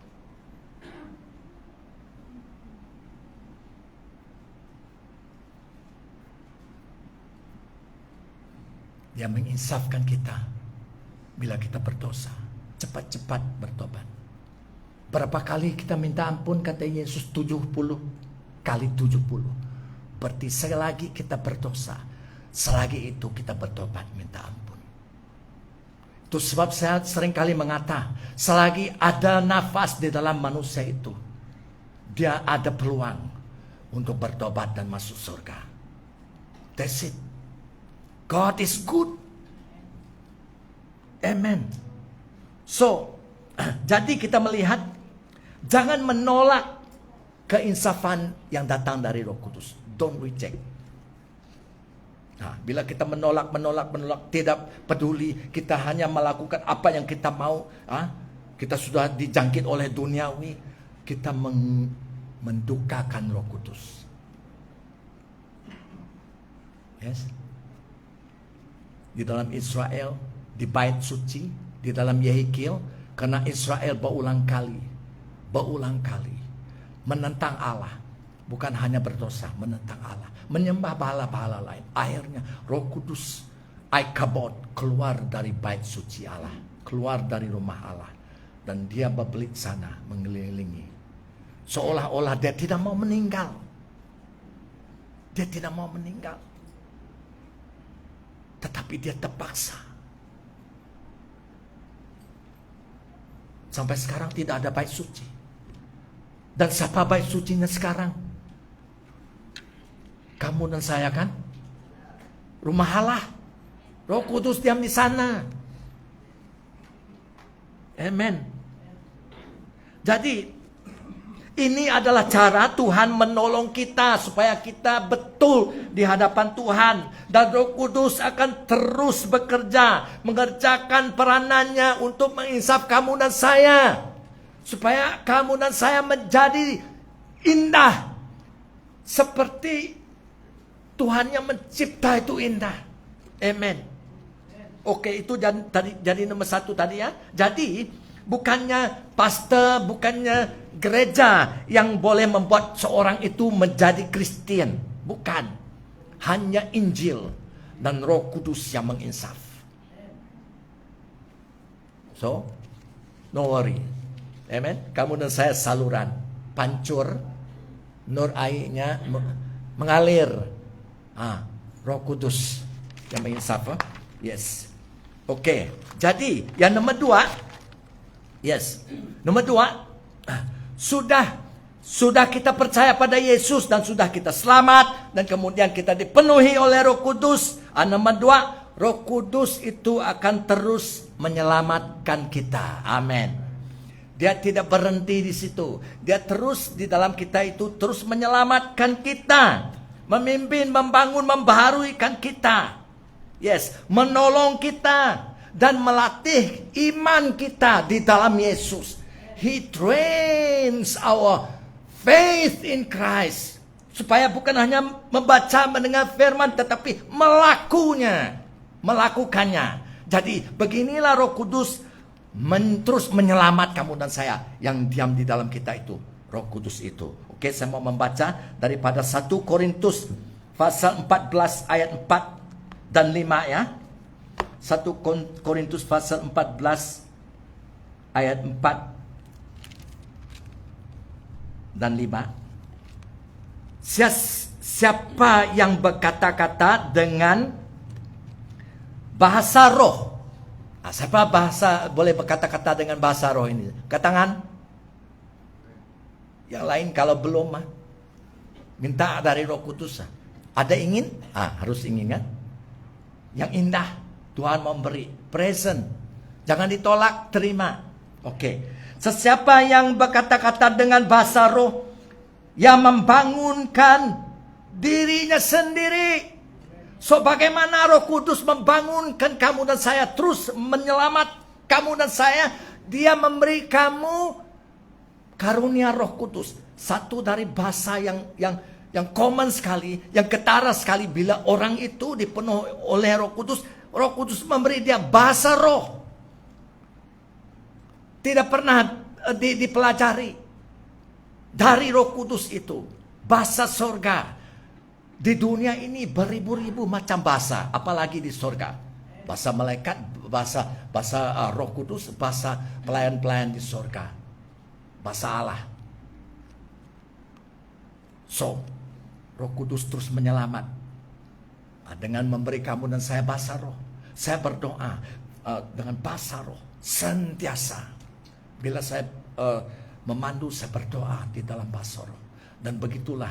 Dia menginsafkan kita bila kita berdosa. Cepat-cepat bertobat. Berapa kali kita minta ampun, kata Yesus? 70 kali 70. Berarti selagi kita berdosa, selagi itu kita bertobat minta ampun. Itu sebab saya seringkali mengata, selagi ada nafas di dalam manusia itu, dia ada peluang untuk bertobat dan masuk surga. That's it. God is good. Amen. So, jadi kita melihat, jangan menolak keinsafan yang datang dari Roh Kudus. Don't reject. Nah, bila kita menolak, tidak peduli, kita hanya melakukan apa yang kita mau, kita sudah dijangkit oleh duniawi, kita mendukakan Roh Kudus. Yes. Di dalam Israel, di bait suci, di dalam Yehikiel, karena Israel berulang kali menentang Allah. Bukan hanya berdosa, menentang Allah, menyembah bahala-bahala lain. Akhirnya Roh Kudus Aikabod keluar dari bait suci Allah, keluar dari rumah Allah, dan dia berbelit sana mengelilingi, seolah-olah dia tidak mau meninggal. Dia tidak mau meninggal, tetapi dia terpaksa. Sampai sekarang tidak ada bait suci. Dan siapa bait sucinya sekarang? Kamu dan saya kan? Rumah Allah. Roh Kudus diam di sana. Amen. Jadi ini adalah cara Tuhan menolong kita supaya kita betul di hadapan Tuhan. Dan Roh Kudus akan terus bekerja, mengerjakan peranannya untuk menginsaf kamu dan saya. Supaya kamu dan saya menjadi indah. Seperti Tuhan yang mencipta itu indah. Amen. Oke, itu jadi nomor 1 tadi ya. Jadi bukannya pastor, bukannya gereja yang boleh membuat seorang itu menjadi Kristen. Bukan. Hanya Injil dan Roh Kudus yang menginsaf. So, no worry. Amen. Kamu dan saya saluran, pancur, nur airnya mengalir. Roh Kudus yang menginsaf. Yes. Oke. Jadi yang nomor 2. Yes. Nomor 2. Sudah kita percaya pada Yesus dan sudah kita selamat dan kemudian kita dipenuhi oleh Roh Kudus. Nomor 2, Roh Kudus itu akan terus menyelamatkan kita. Amin. Dia tidak berhenti di situ. Dia terus di dalam kita itu terus menyelamatkan kita. Memimpin, membangun, membaharuikan kita. Yes, menolong kita dan melatih iman kita di dalam Yesus. He trains our faith in Christ. Supaya bukan hanya membaca, mendengar firman, tetapi melakukannya. Jadi beginilah Roh Kudus terus menyelamat kamu dan saya yang diam di dalam kita itu. Roh Kudus itu. Oke, saya mau membaca daripada 1 Korintus pasal 14 ayat 4 dan 5 ya. 1 Korintus pasal 14 ayat 4 dan 5. Siapa yang berkata-kata dengan bahasa roh? Siapa boleh berkata-kata dengan bahasa roh ini? Katakan. Yang lain kalau belum minta dari Roh Kudus. Ada ingin? Harus ingin kan? Yang indah Tuhan memberi, present. Jangan ditolak, terima. Oke. Sesiapa yang berkata-kata dengan bahasa roh, yang membangunkan dirinya sendiri. So bagaimana Roh Kudus membangunkan kamu dan saya, terus menyelamat kamu dan saya? Dia memberi kamu karunia Roh Kudus. Satu dari bahasa yang common sekali, yang ketara sekali bila orang itu dipenuhi oleh Roh Kudus. Roh Kudus memberi dia bahasa roh. Tidak pernah dipelajari dari Roh Kudus itu. Bahasa sorga. Di dunia ini beribu-ribu macam bahasa, apalagi di sorga. Bahasa malaikat, bahasa Roh Kudus, bahasa pelayan-pelayan di sorga. Bahasa Allah. So, Roh Kudus terus menyelamat dengan memberi kamu dan saya bahasa roh. Saya berdoa, dengan bahasa roh sentiasa. Bila saya memandu, saya berdoa di dalam bahasa roh. Dan begitulah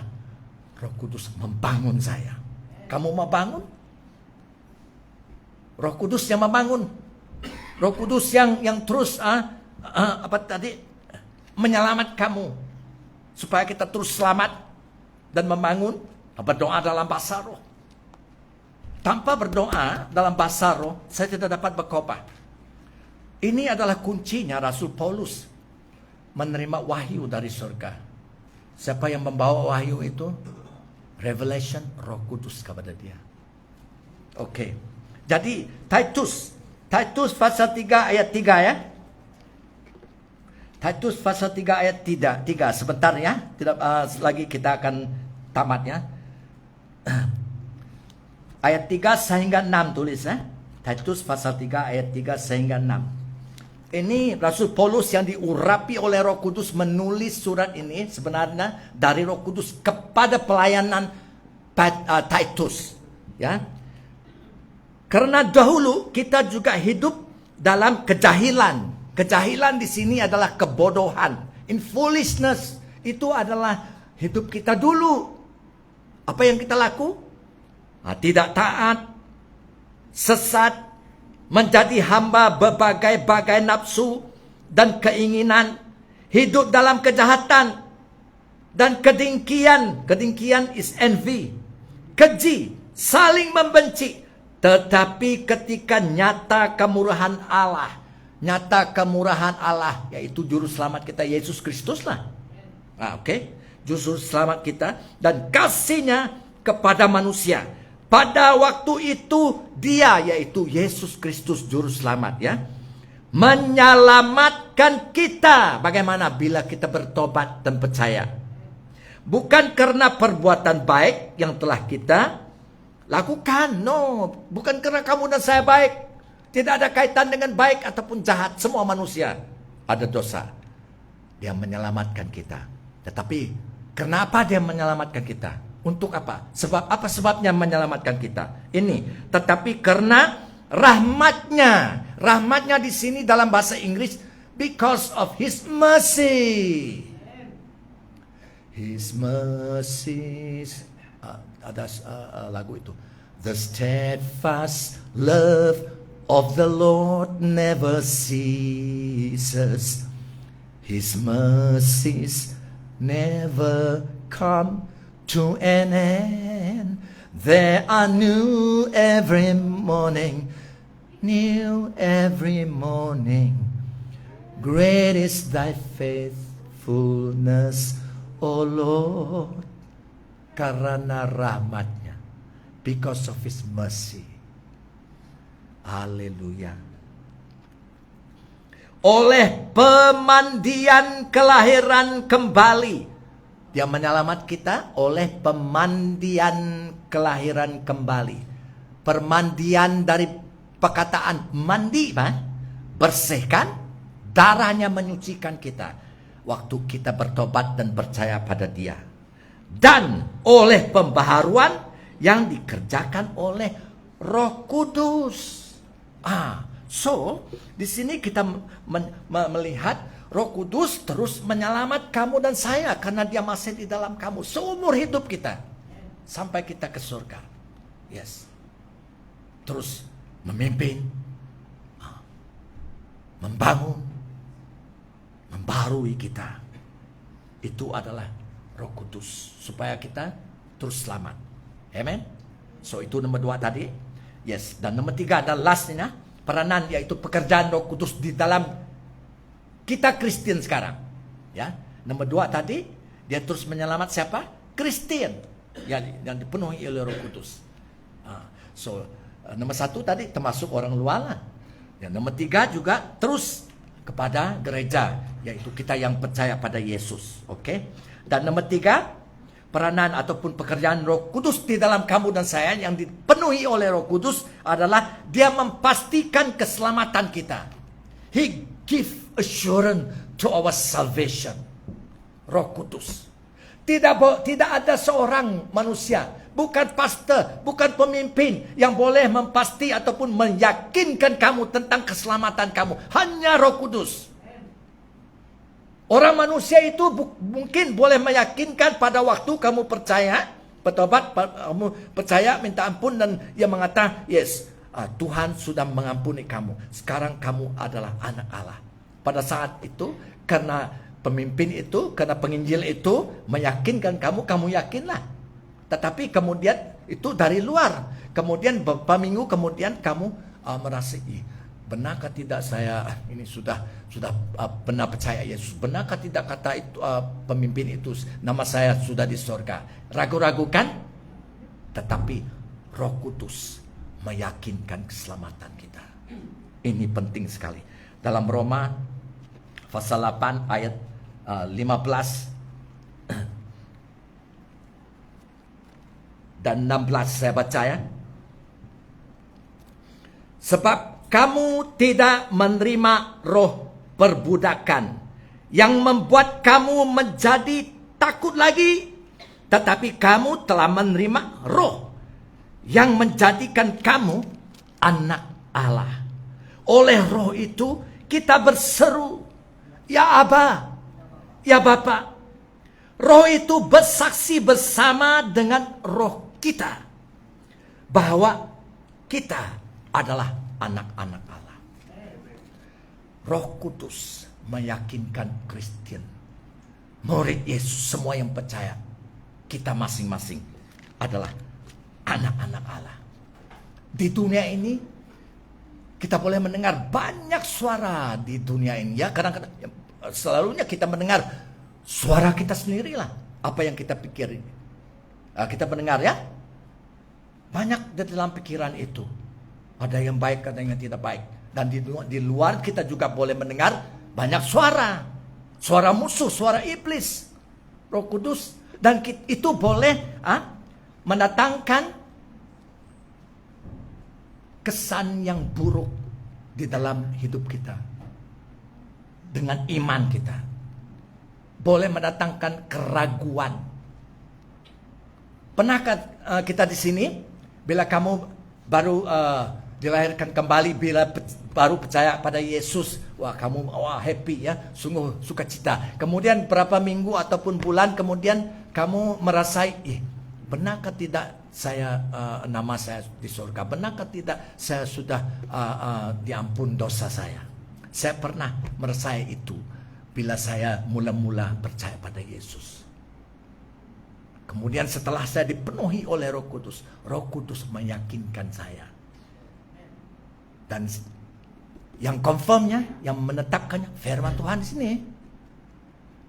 Roh Kudus membangun saya. Kamu mau bangun? Roh Kudus yang membangun. Roh Kudus yang terus menyelamat kamu supaya kita terus selamat dan membangun. Berdoa dalam bahasa roh. Tanpa berdoa dalam bahasa roh, saya tidak dapat berkhotbah. Ini adalah kuncinya Rasul Paulus menerima wahyu dari surga. Siapa yang membawa wahyu itu? Revelation, Roh Kudus kepada dia. Oke. Jadi Titus pasal 3 ayat 3 ya. Titus pasal 3 ayat 3 sebentar ya. Tidak lagi kita akan tamat ya. Ayat 3 sehingga 6 tulis ya. Titus pasal 3 ayat 3 sehingga 6. Ini Rasul Paulus yang diurapi oleh Roh Kudus menulis surat ini sebenarnya dari Roh Kudus kepada pelayanan Titus ya. Karena dahulu kita juga hidup dalam kejahilan. Kejahilan di sini adalah kebodohan. In foolishness itu adalah hidup kita dulu. Apa yang kita laku? Tidak taat, sesat, menjadi hamba berbagai-bagai nafsu dan keinginan, hidup dalam kejahatan dan kedengkian. Kedengkian is envy, keji, saling membenci. Tetapi ketika nyata kemurahan Allah, yaitu juru selamat kita Yesus Kristus lah. Juru selamat kita dan kasihnya kepada manusia. Pada waktu itu dia, yaitu Yesus Kristus juru selamat ya, menyelamatkan kita. Bagaimana? Bila kita bertobat dan percaya. Bukan karena perbuatan baik yang telah kita lakukan. No, bukan karena kamu dan saya baik. Tidak ada kaitan dengan baik ataupun jahat. Semua manusia ada dosa. Dia menyelamatkan kita. Tetapi kenapa dia menyelamatkan kita? Untuk apa? Sebab apa sebabnya menyelamatkan kita? Ini. Tetapi karena rahmatnya. Rahmatnya di sini dalam bahasa Inggris, because of His mercy. His mercies. Ada lagu itu. The steadfast love of the Lord never ceases. His mercies never come to an end. They are new every morning. New every morning. Great is thy faithfulness, O Lord. Karena rahmatnya, because of His mercy. Haleluya. Oleh pemandian kelahiran kembali, Dia menyelamat kita oleh pemandian kelahiran kembali. Permandian dari perkataan mandi, bersihkan, darahnya menyucikan kita. Waktu kita bertobat dan percaya pada Dia. Dan oleh pembaharuan yang dikerjakan oleh Roh Kudus. So di sini kita melihat Roh Kudus terus menyelamat kamu dan saya karena Dia masih di dalam kamu seumur hidup kita sampai kita ke surga. Yes. Terus memimpin, membangun, membarui kita. Itu adalah Roh Kudus supaya kita terus selamat. Amen. So itu nomor 2 tadi. Yes. Dan nomor 3 adalah lastnya peranan, yaitu pekerjaan Roh Kudus di dalam kita Kristen sekarang. Ya. Nomor 2 tadi, dia terus menyelamat siapa? Kristen yang dipenuhi oleh Roh Kudus. So nomor 1 tadi termasuk orang luar lah. Yang nomor 3 juga terus kepada gereja, yaitu kita yang percaya pada Yesus. Oke. Dan nomor 3, peranan ataupun pekerjaan Roh Kudus di dalam kamu dan saya yang dipenuhi oleh Roh Kudus adalah Dia memastikan keselamatan kita. He give assurance to our salvation. Roh Kudus. Tidak ada seorang manusia bukan pastor, bukan pemimpin yang boleh mempasti ataupun meyakinkan kamu tentang keselamatan kamu. Hanya Roh Kudus. Orang manusia itu mungkin boleh meyakinkan pada waktu kamu percaya, bertobat, kamu percaya, minta ampun, dan ia mengatakan, yes, Tuhan sudah mengampuni kamu. Sekarang kamu adalah anak Allah. Pada saat itu, karena pemimpin itu, karena penginjil itu meyakinkan kamu, kamu yakinlah. Tetapi kemudian itu dari luar. Kemudian beberapa minggu kemudian kamu merasa, benarkah tidak saya ini sudah benar percaya Yesus? Benarkah tidak kata itu pemimpin itu nama saya sudah di surga? Ragu-ragu kan? Tetapi Roh Kudus meyakinkan keselamatan kita. Ini penting sekali. Dalam Roma pasal 8 ayat 15 dan 16 saya baca ya. Sebab kamu tidak menerima roh perbudakan yang membuat kamu menjadi takut lagi, tetapi kamu telah menerima roh yang menjadikan kamu anak Allah. Oleh roh itu kita berseru, ya Aba, ya Bapa. Roh itu bersaksi bersama dengan roh kita bahwa kita adalah anak-anak Allah. Roh Kudus meyakinkan Kristen, murid Yesus, semua yang percaya, kita masing-masing adalah anak-anak Allah. Di dunia ini kita boleh mendengar banyak suara di dunia ini ya. Kadang-kadang selalunya kita mendengar suara kita sendirilah, apa yang kita pikirin. Kita mendengar ya, banyak di dalam pikiran itu. Ada yang baik, ada yang tidak baik. Dan di luar kita juga boleh mendengar banyak suara. Suara musuh, suara iblis, Roh Kudus. Dan itu boleh mendatangkan kesan yang buruk di dalam hidup kita. Dengan iman kita. Boleh mendatangkan keraguan. Pernahkah kita di sini, bila kamu baru dilahirkan kembali, bila baru percaya pada Yesus, wah kamu happy ya, sungguh sukacita. Kemudian berapa minggu ataupun bulan kemudian kamu merasai, benarkah tidak saya nama saya di surga? Benarkah tidak saya sudah diampun dosa saya? Saya pernah merasai itu bila saya mula-mula percaya pada Yesus. Kemudian setelah saya dipenuhi oleh Roh Kudus meyakinkan saya. Dan yang confirmnya, yang menetapkannya, firman Tuhan di sini.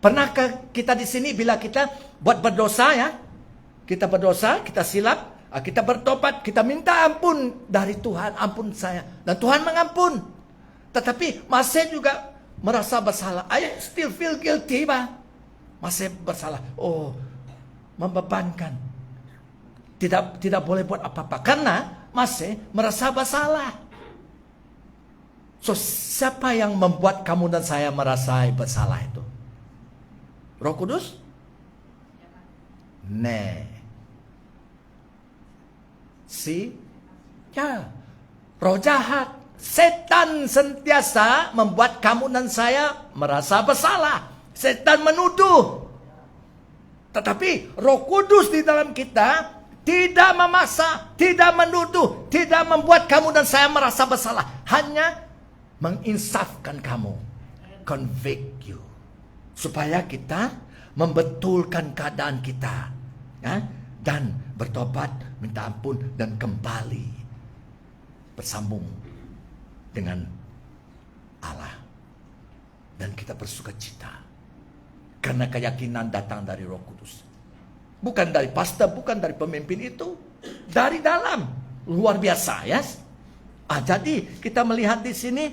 Pernahkah kita di sini bila kita buat berdosa ya, kita berdosa, kita silap, kita bertobat, kita minta ampun dari Tuhan, ampun saya, dan Tuhan mengampun. Tetapi masih juga merasa bersalah. I still feel guilty, masih bersalah. Membebankan. Tidak boleh buat apa-apa karena masih merasa bersalah. So, siapa yang membuat kamu dan saya merasa bersalah itu? Roh Kudus? Roh jahat. Setan sentiasa membuat kamu dan saya merasa bersalah. Setan menuduh. Tetapi Roh Kudus di dalam kita tidak memaksa, tidak menuduh, tidak membuat kamu dan saya merasa bersalah. Hanya menginsafkan kamu, convict you, supaya kita membetulkan keadaan kita, ya, dan bertobat, minta ampun, dan kembali bersambung dengan Allah. Dan kita bersukacita. Karena keyakinan datang dari Roh Kudus. Bukan dari pastor, bukan dari pemimpin itu. Dari dalam. Luar biasa ya. Jadi kita melihat di sini.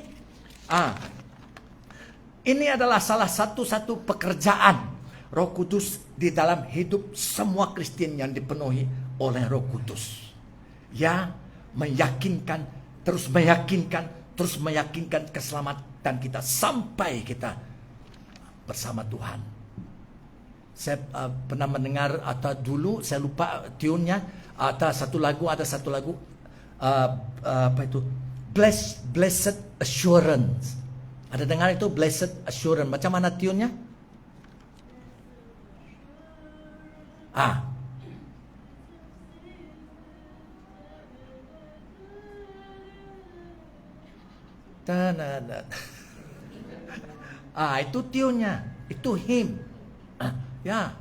Ini adalah salah satu pekerjaan Roh Kudus di dalam hidup semua Kristen yang dipenuhi oleh Roh Kudus. Ya, terus meyakinkan keselamatan kita sampai kita bersama Tuhan. Saya pernah mendengar atau dulu saya lupa tune-nya, ada satu lagu apa itu? Blessed Assurance. Ada dengar itu Blessed Assurance? Macam mana tune-nya? Itu tune-nya, itu hymn. Ya,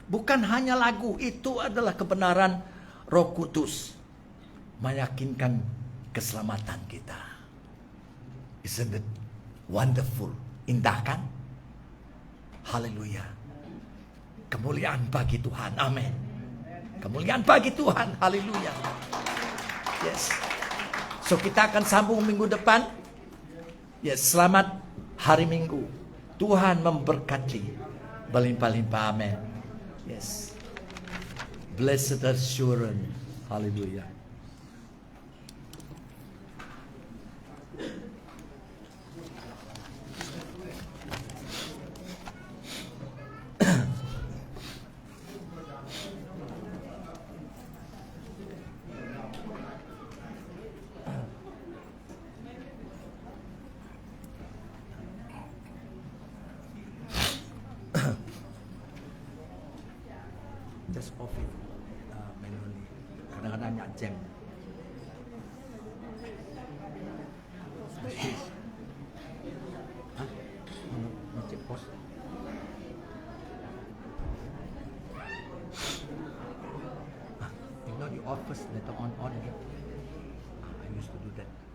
bukan hanya lagu, itu adalah kebenaran Roh Kudus meyakinkan keselamatan kita. Isn't it wonderful? Indah kan? Haleluya. Kemuliaan bagi Tuhan. Amin. Kemuliaan bagi Tuhan. Haleluya. Yes. So kita akan sambung minggu depan. Yes, selamat hari Minggu. Tuhan memberkati berlimpah-limpah. Amin. Yes. Blessed assurance. Haleluya. Just off it manually. Kadang-kadang nyak jam. Cek pos. If not, you off first, later on again. I used to do that.